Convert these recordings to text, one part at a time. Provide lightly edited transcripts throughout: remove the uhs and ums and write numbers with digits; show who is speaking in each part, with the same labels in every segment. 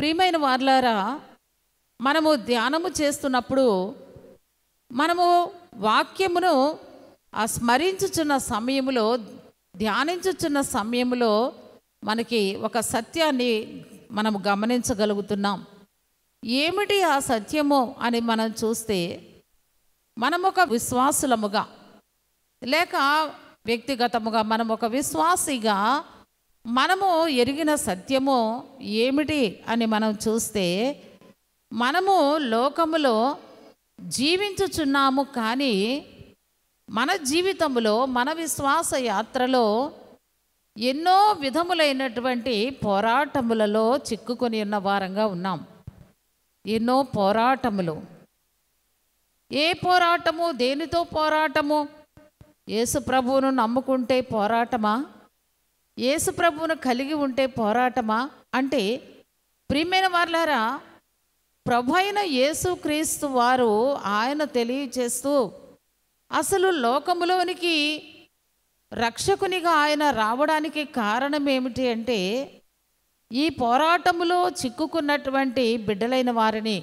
Speaker 1: ప్రియమైన వార్లారా, మనము ధ్యానము చేస్తున్నప్పుడు మనము వాక్యమును స్మరించుచున్న సమయంలో, ధ్యానించుచున్న సమయంలో మనకి ఒక సత్యాన్ని మనము గమనించగలుగుతున్నాం. ఏమిటి ఆ సత్యము అని మనం చూస్తే, మనం ఒక విశ్వాసులముగా లేక వ్యక్తిగతముగా మనం ఒక విశ్వాసిగా మనము ఎరిగిన సత్యము ఏమిటి అని మనం చూస్తే, మనము లోకములో జీవించుచున్నాము, కానీ మన జీవితంలో మన విశ్వాస యాత్రలో ఎన్నో విధములైనటువంటి పోరాటములలో చిక్కుకొని ఉన్న వారంగా ఉన్నాం. ఎన్నో పోరాటములు. ఏ పోరాటము? దేనితో పోరాటము? యేసు ప్రభువును నమ్ముకుంటే పోరాటమా? యేసు ప్రభువును కలిగి ఉంటే పోరాటమా? అంటే ప్రియమైన వారులారా, ప్రభు అయిన యేసుక్రీస్తు వారు ఆయన తెలియచేస్తూ అసలు లోకములోనికి రక్షకునిగా ఆయన రావడానికి కారణం ఏమిటి అంటే, ఈ పోరాటములో చిక్కుకున్నటువంటి బిడ్డలైన వారిని,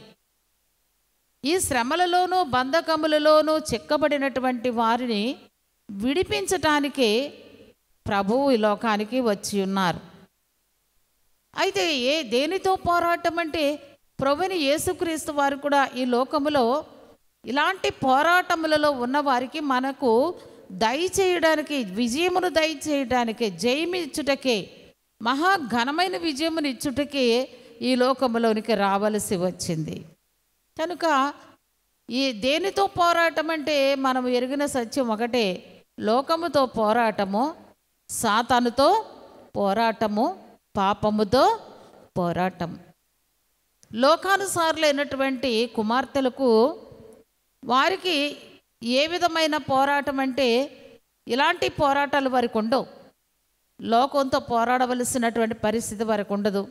Speaker 1: ఈ శ్రమలలోనూ బంధకములలోనూ చిక్కబడినటువంటి వారిని విడిపించటానికే ప్రభువు ఈ లోకానికి వచ్చి ఉన్నారు. అయితే దేనితో పోరాటం అంటే, ప్రభుని యేసుక్రీస్తు వారు కూడా ఈ లోకములో ఇలాంటి పోరాటములలో ఉన్నవారికి మనకు దయచేయడానికి, విజయమును దయచేయడానికి, జయమిచ్చుటకే, మహాఘనమైన విజయమును ఇచ్చుటకే ఈ లోకములోనికి రావలసి వచ్చింది. కనుక ఈ దేనితో పోరాటం అంటే, మనం ఎరిగిన సత్యం ఒకటే: లోకముతో పోరాటము, సాతానుతో పోరాటము, పాపముతో పోరాటం. లోకానుసారులైనటువంటి కుమార్తెలకు వారికి ఏ విధమైన పోరాటం అంటే, ఇలాంటి పోరాటాలు వారికి ఉండవు. లోకంతో పోరాడవలసినటువంటి పరిస్థితి వారికి ఉండదు.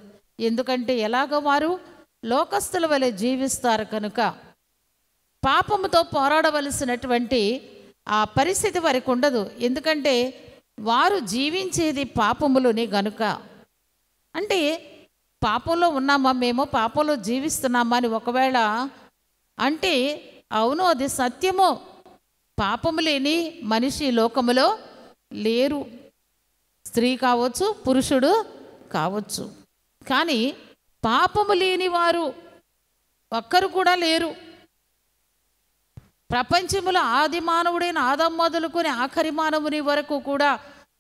Speaker 1: ఎందుకంటే ఎలాగో వారు లోకస్తుల వలె జీవిస్తారు కనుక పాపముతో పోరాడవలసినటువంటి ఆ పరిస్థితి వారికి ఉండదు. ఎందుకంటే వారు జీవించేది పాపములోనే గనుక. అంటే పాపంలో ఉన్నామా, మేము పాపంలో జీవిస్తున్నామా అని ఒకవేళ అంటే, అవును, అది సత్యము. పాపము లేని మనిషి లోకములో లేరు. స్త్రీ కావచ్చు, పురుషుడు కావచ్చు, కానీ పాపము లేని వారు ఒక్కరు కూడా లేరు. ప్రపంచములో ఆది మానవుడైన ఆదాము మొదలుకొని ఆఖరి మానవుని వరకు కూడా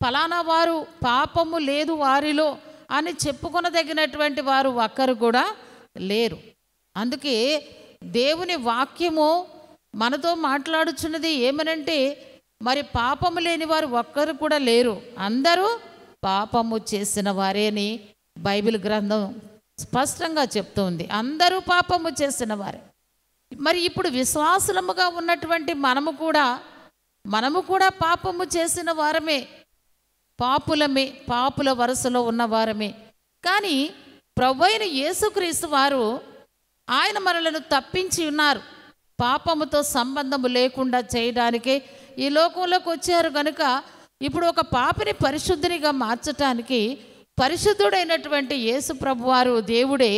Speaker 1: ఫలానా వారు పాపము లేదు వారిలో అని చెప్పుకొనదగినటువంటి వారు ఒక్కరు కూడా లేరు. అందుకే దేవుని వాక్యము మనతో మాట్లాడుచున్నది ఏమనంటే, మరి పాపము లేని వారు ఒక్కరు కూడా లేరు, అందరూ పాపము చేసిన వారే అని బైబిల్ గ్రంథం స్పష్టంగా చెప్తుంది. అందరూ పాపము చేసిన వారే. మరి ఇప్పుడు విశ్వాసులముగా ఉన్నటువంటి మనము కూడా పాపము చేసిన వారమే, పాపులమే, పాపుల వరుసలో ఉన్నవారమే. కానీ ప్రభువైన యేసుక్రీస్తు వారు ఆయన మనలను తప్పించి ఉన్నారు. పాపముతో సంబంధము లేకుండా చేయడానికే ఈ లోకంలోకి వచ్చారు కనుక ఇప్పుడు ఒక పాపిని పరిశుద్ధునిగా మార్చటానికి పరిశుద్ధుడైనటువంటి యేసు ప్రభువారు దేవుడే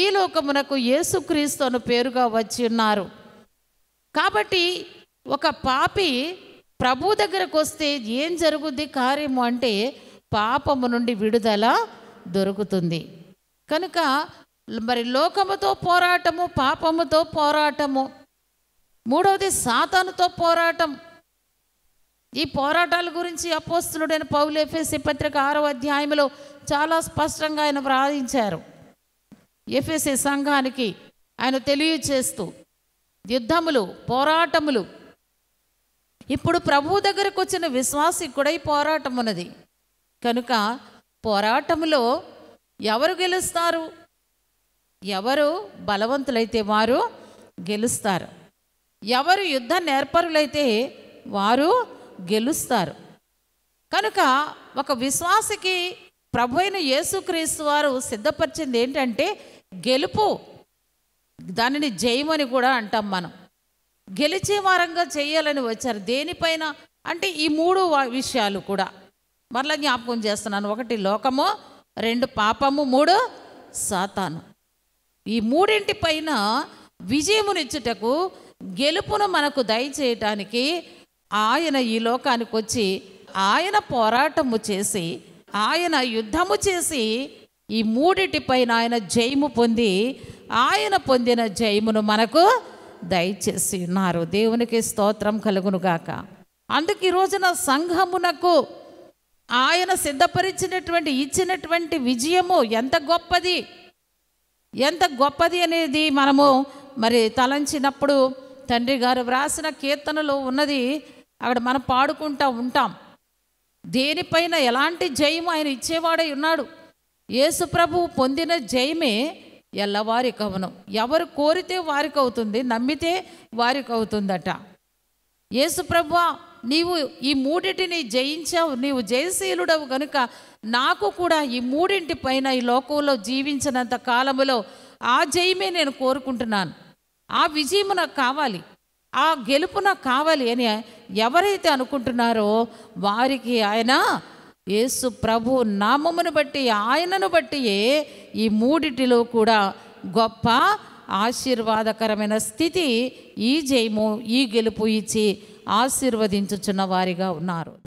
Speaker 1: ఈ లోకమునకు యేసుక్రీస్తు అను పేరుగా వచ్చి ఉన్నారు. కాబట్టి ఒక పాపి ప్రభు దగ్గరకు వస్తే ఏం జరుగుద్ది కార్యము అంటే, పాపము నుండి విడుదల దొరుకుతుంది. కనుక మరి లోకముతో పోరాటము, పాపముతో పోరాటము, మూడవది సాతానుతో పోరాటం. ఈ పోరాటాల గురించి అపోస్తలుడైన పౌలు ఎఫెసీ పత్రిక 6వ అధ్యాయంలో చాలా స్పష్టంగా ఆయన వ్రాయించారు. ఎఫెసీ సంఘానికి ఆయన తెలియచేస్తూ యుద్ధములు, పోరాటములు. ఇప్పుడు ప్రభు దగ్గరకు వచ్చిన విశ్వాసి కూడా ఈ పోరాటం ఉన్నది కనుక పోరాటములో ఎవరు గెలుస్తారు? ఎవరు బలవంతులైతే వారు గెలుస్తారు. ఎవరు యుద్ధ నేర్పరులైతే వారు గెలుస్తారు. కనుక ఒక విశ్వాసికి ప్రభు అయిన యేసుక్రీస్తు వారు సిద్ధపరిచింది ఏంటంటే గెలుపు. దానిని జయమని కూడా అంటాం. మనం గెలిచే వారంగా చేయాలని వచ్చారు. దేనిపైన అంటే ఈ మూడు విషయాలు కూడా మరలా జ్ఞాపకం చేస్తున్నాను. 1 లోకము, 2 పాపము, 3 సాతాను. ఈ మూడింటి పైన విజయమునిచ్చుటకు, గెలుపును మనకు దయచేయటానికి ఆయన ఈ లోకానికి వచ్చి ఆయన పోరాటము చేసి, ఆయన యుద్ధము చేసి, ఈ మూడిటి పైన ఆయన జయము పొంది, ఆయన పొందిన జయమును మనకు దయచేసి ఉన్నారు. దేవునికి స్తోత్రం కలుగునుగాక. అందుకు ఈ రోజున సంఘమునకు ఆయన సిద్ధపరిచినటువంటి ఇచ్చినటువంటి విజయము ఎంత గొప్పది, ఎంత గొప్పది అనేది మనము మరి తలంచినప్పుడు తండ్రి గారు వ్రాసిన కీర్తనలో ఉన్నది అక్కడ మనం పాడుకుంటూ ఉంటాం. దేనిపైన ఎలాంటి జయము ఆయన ఇచ్చేవాడై ఉన్నాడు. యేసు ప్రభువు పొందిన జయమే ఎల్లవారికి అవును. ఎవరు కోరితే వారికి అవుతుంది, నమ్మితే వారికి అవుతుందట. యేసు ప్రభువా, నీవు ఈ మూడింటిని జయించావు, నీవు జయశీలుడవు కనుక నాకు కూడా ఈ మూడింటి పైన ఈ లోకంలో జీవించినంత కాలములో ఆ జయమే నేను కోరుకుంటున్నాను, ఆ విజయము నాకు కావాలి, ఆ గెలుపు నాకు కావాలి అని ఎవరైతే అనుకుంటున్నారో వారికి ఆయన యేసు ప్రభు నామమును బట్టి, ఆయనను బట్టియే ఈ మూడిటిలో కూడా గొప్ప ఆశీర్వాదకరమైన స్థితి, ఈ జయము, ఈ గెలుపు ఇచ్చి ఆశీర్వదించుచున్న వారిగా ఉన్నారు.